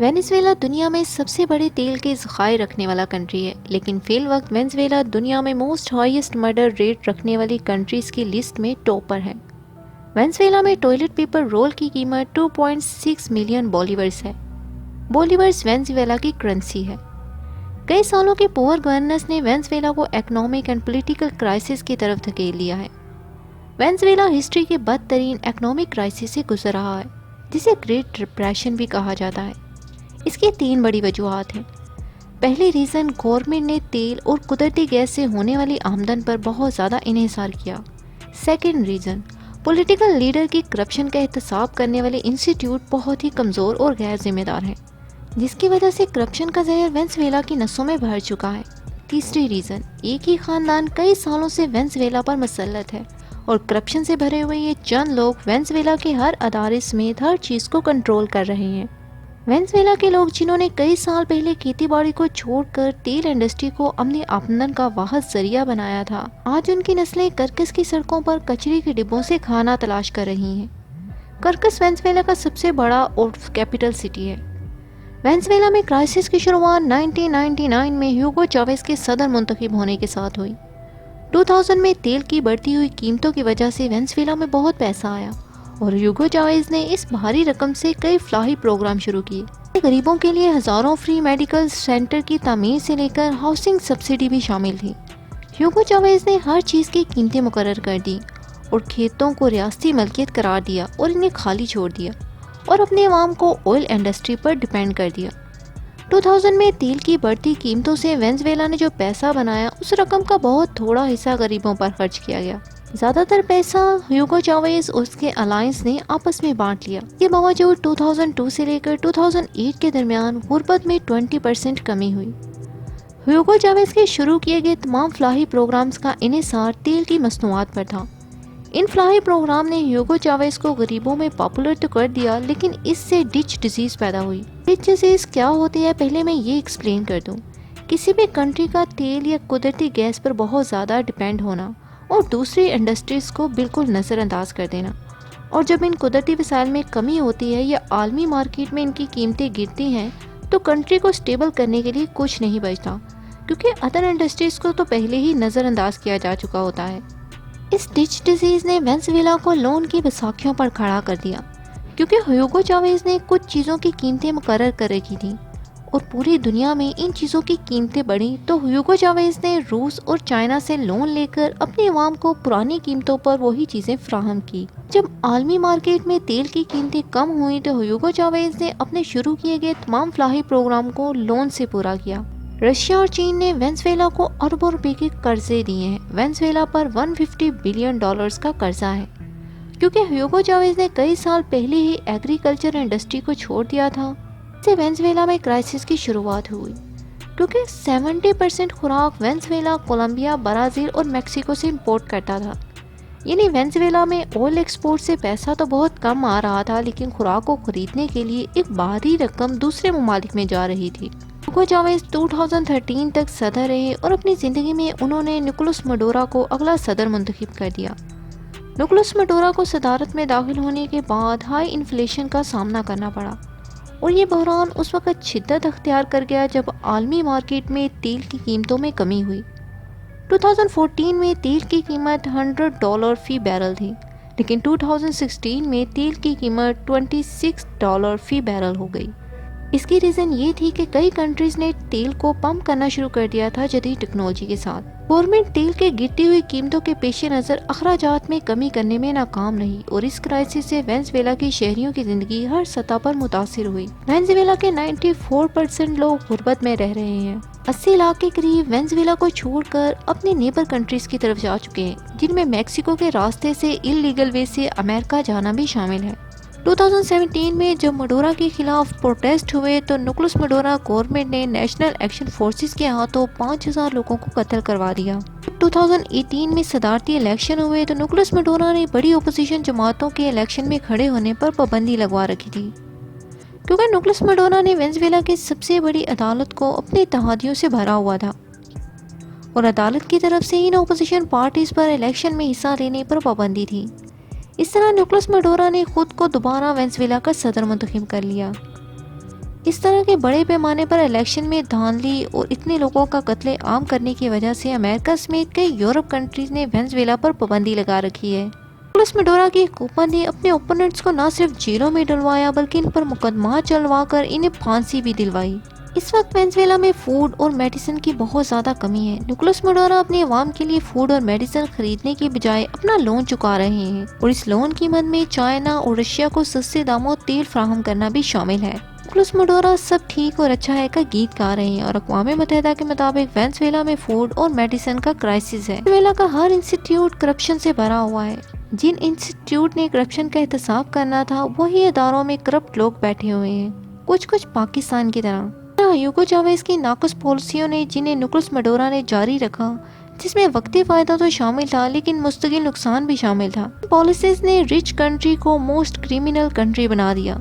Venezuela دنیا میں سب سے بڑے تیل کے ذخائر رکھنے والا کنٹری ہے، لیکن فی الوقت وینزویلا دنیا میں موسٹ ہائیسٹ مرڈر ریٹ رکھنے والی کنٹریز کی لسٹ میں ٹاپ پر ہے۔ وینزویلا میں ٹوائلٹ پیپر رول کی قیمت 2.6 ملین بولیورز ہے۔ بولیورز وینزویلا کی کرنسی ہے۔ کئی سالوں کے پور گورننس نے وینزویلا کو اکنامک اینڈ پولیٹیکل کرائسس کی طرف دھکیل دیا ہے۔ وینزویلا ہسٹری کے بدترین اکنامک کرائسس سے گزر رہا ہے، جسے گریٹ ڈپریشن بھی کہا جاتا ہے۔ اس کی 3 بڑی وجوہات ہیں۔ پہلی ریزن، گورنمنٹ نے تیل اور قدرتی گیس سے ہونے والی آمدن پر بہت زیادہ انحصار کیا۔ سیکنڈ ریزن، پولیٹیکل لیڈر کی کرپشن کا احتساب کرنے والے انسٹیٹیوٹ بہت ہی کمزور اور غیر ذمہ دار ہیں، جس کی وجہ سے کرپشن کا زہر وینزویلا کی نسوں میں بھر چکا ہے۔ تیسری ریزن، ایک ہی خاندان کئی سالوں سے وینزویلا پر مسلط ہے اور کرپشن سے بھرے ہوئے یہ چند لوگ وینزویلا کے ہر ادارے سمیت ہر چیز کو کنٹرول کر رہے ہیں۔ وینزویلا کے لوگ، جنہوں نے کئی سال پہلے کھیتی باڑی کو چھوڑ کر تیل انڈسٹری کو اپنی آمدن کا واحد ذریعہ بنایا تھا، آج ان کی نسلیں کرکس کی سڑکوں پر کچرے کے ڈبوں سے کھانا تلاش کر رہی ہیں۔ کرکس وینزویلا کا سب سے بڑا اور کیپٹل سٹی ہے۔ وینزویلا میں کرائسس کی شروعات 1999 میں ہیوگو چاویز کے صدر منتخب ہونے کے ساتھ ہوئی۔ 2000 میں تیل کی بڑھتی ہوئی قیمتوں کی وجہ سے وینزویلا میں بہت پیسہ آیا اور ہیوگو چاویز نے اس بھاری رقم سے کئی فلاحی پروگرام شروع کیے۔ غریبوں کے لیے ہزاروں فری میڈیکل سینٹر کی تعمیر سے لے کر ہاؤسنگ سبسڈی بھی شامل تھی۔ ہیوگو چاویز نے ہر چیز کی قیمتیں مقرر کر دیں اور کھیتوں کو ریاستی ملکیت قرار دیا اور انہیں خالی چھوڑ دیا اور اپنے عوام کو آئل انڈسٹری پر ڈیپینڈ کر دیا۔ 2000 میں تیل کی بڑھتی قیمتوں سے وینزویلا نے جو پیسہ بنایا، اس رقم کا بہت تھوڑا حصہ غریبوں پر خرچ کیا گیا۔ زیادہ تر پیسہ ہیوگو چاویز اور اس کے الائنس نے آپس میں بانٹ لیا۔ اس کے باوجود 2002 سے لے کر 2008 کے درمیان غربت میں 20% کمی ہوئی۔ ہیوگو چاویز کے شروع کیے گئے تمام فلاحی پروگرامز کا انحصار تیل کی مصنوعات پر تھا۔ ان فلاحی پروگرام نے ہیوگو چاویز کو غریبوں میں پاپولر تو کر دیا، لیکن اس سے ڈچ ڈیزیز پیدا ہوئی۔ ڈچ ڈیزیز کیا ہوتی ہے، پہلے میں یہ ایکسپلین کر دوں۔ کسی بھی کنٹری کا تیل یا قدرتی گیس پر بہت زیادہ ڈیپینڈ ہونا اور دوسری انڈسٹریز کو بالکل نظر انداز کر دینا، اور جب ان قدرتی وسائل میں کمی ہوتی ہے یا عالمی مارکیٹ میں ان کی قیمتیں گرتی ہیں تو کنٹری کو سٹیبل کرنے کے لیے کچھ نہیں بچتا، کیونکہ ادر انڈسٹریز کو تو پہلے ہی نظر انداز کیا جا چکا ہوتا ہے۔ اس ڈچ ڈیزیز نے وینزویلا کو لون کی بساکھیوں پر کھڑا کر دیا، کیونکہ ہیوگو چاویز نے کچھ چیزوں کی قیمتیں مقرر کر رکھی تھیں اور پوری دنیا میں ان چیزوں کی قیمتیں بڑھیں تو ہیوگو چاویز نے روس اور چائنا سے لون لے کر اپنے عوام کو پرانی قیمتوں پر وہی چیزیں فراہم کی۔ جب عالمی مارکیٹ میں تیل کی قیمتیں کم ہوئیں تو ہیوگو چاویز نے اپنے شروع کیے گئے تمام فلاحی پروگرام کو لون سے پورا کیا۔ رشیا اور چین نے وینزویلا کو اربوں روپے کے قرضے دیے ہیں۔ وینزویلا پر $150 بلین کا قرضہ ہے، کیونکہ ہیوگو چاویز نے کئی سال پہلے ہی ایگریکلچر انڈسٹری کو چھوڑ دیا تھا۔ اس سے وینزویلا میں کرائسس کی شروعات ہوئی، کیونکہ 70% خوراک وینزویلا کولمبیا، برازیل اور میکسیکو سے امپورٹ کرتا تھا۔ یعنی وینزویلا میں آئل ایکسپورٹ سے پیسہ تو بہت کم آ رہا تھا، لیکن خوراک کو خریدنے کے لیے ایک بھاری رقم دوسرے ممالک میں جا رہی تھی۔ ہیوگو چاویز 2013 تک صدر رہے اور اپنی زندگی میں انہوں نے نکولس مڈورا کو اگلا صدر منتخب کر دیا۔ نکولس مڈورا کو صدارت میں داخل ہونے کے بعد ہائی انفلیشن کا سامنا کرنا پڑا، اور یہ بحران اس وقت شدت اختیار کر گیا جب عالمی مارکیٹ میں تیل کی قیمتوں میں کمی ہوئی۔ 2014 میں تیل کی قیمت $100 فی بیرل تھی، لیکن 2016 میں تیل کی قیمت $26 فی بیرل ہو گئی۔ اس کی ریزن یہ تھی کہ کئی کنٹریز نے تیل کو پمپ کرنا شروع کر دیا تھا جدید ٹیکنالوجی کے ساتھ۔ گورنمنٹ تیل کے گرتی ہوئی قیمتوں کے پیش نظر اخراجات میں کمی کرنے میں ناکام رہی، اور اس کرائسس سے وینزویلا کی شہریوں کی زندگی ہر سطح پر متاثر ہوئی۔ وینزویلا کے 94% لوگ غربت میں رہ رہے ہیں۔ 80 لاکھ کے قریب وینزویلا کو چھوڑ کر اپنے نیبر کنٹریز کی طرف جا چکے ہیں، جن میں میکسیکو کے راستے سے اللیگل وے سے امریکہ جانا بھی شامل ہے۔ 2017 میں جب مڈورا کے خلاف پروٹیسٹ ہوئے تو نکولس مڈورا گورنمنٹ نے نیشنل ایکشن فورسز کے ہاتھوں 5000 لوگوں کو قتل کروا دیا۔ 2018 میں صدارتی الیکشن ہوئے تو نکولس مڈورا نے بڑی اپوزیشن جماعتوں کے الیکشن میں کھڑے ہونے پر پابندی لگوا رکھی تھی، کیونکہ نکولس مڈورا نے وینزویلا کی سب سے بڑی عدالت کو اپنے اتحادیوں سے بھرا ہوا تھا، اور عدالت کی طرف سے in opposition parties per election میں حصہ لینے پر پابندی تھی۔ اس طرح نکولس مڈورا نے خود کو دوبارہ وینزویلا کا صدر منتخب کر لیا۔ اس طرح کے بڑے پیمانے پر الیکشن میں دھاندلی اور اتنے لوگوں کا قتل عام کرنے کی وجہ سے امریکہ سمیت کئی یورپ کنٹریز نے وینزویلا پر پابندی لگا رکھی ہے۔ نکولس میڈورا کی حکومت نے اپنے اوپوننٹس کو نہ صرف جیلوں میں ڈلوایا بلکہ ان پر مقدمات چلوا کر انہیں پھانسی بھی دلوائی۔ اس وقت وینزویلا میں فوڈ اور میڈیسن کی بہت زیادہ کمی ہے۔ نکولس میڈورا اپنے عوام کے لیے فوڈ اور میڈیسن خریدنے کے بجائے اپنا لون چکا رہے ہیں، اور اس لون کی مد میں چائنا اور رشیا کو سستے داموں تیل فراہم کرنا بھی شامل ہے۔ نکولس میڈورا سب ٹھیک اور اچھا ہے کا گیت گا رہے ہیں، اور اقوام متحدہ کے مطابق وینزویلا میں فوڈ اور میڈیسن کا کرائسس ہے۔ وینزویلا کا ہر انسٹیٹیوٹ کرپشن سے بھرا ہوا ہے۔ جن انسٹیٹیوٹ نے کرپشن کا احتساب کرنا تھا وہی اداروں میں کرپٹ لوگ بیٹھے ہوئے ہیں، کچھ پاکستان کی طرح۔ ہیوگو چاویز کی ناقص پالیسیوں نے جنہیں نکولس میڈورا نے جاری رکھا، جس میں وقتی فائدہ تو شامل تھا لیکن مستقل نقصان بھی شامل تھا۔ پالیسیز نے رچ کنٹری کو موسٹ کرمنل کنٹری بنا دیا۔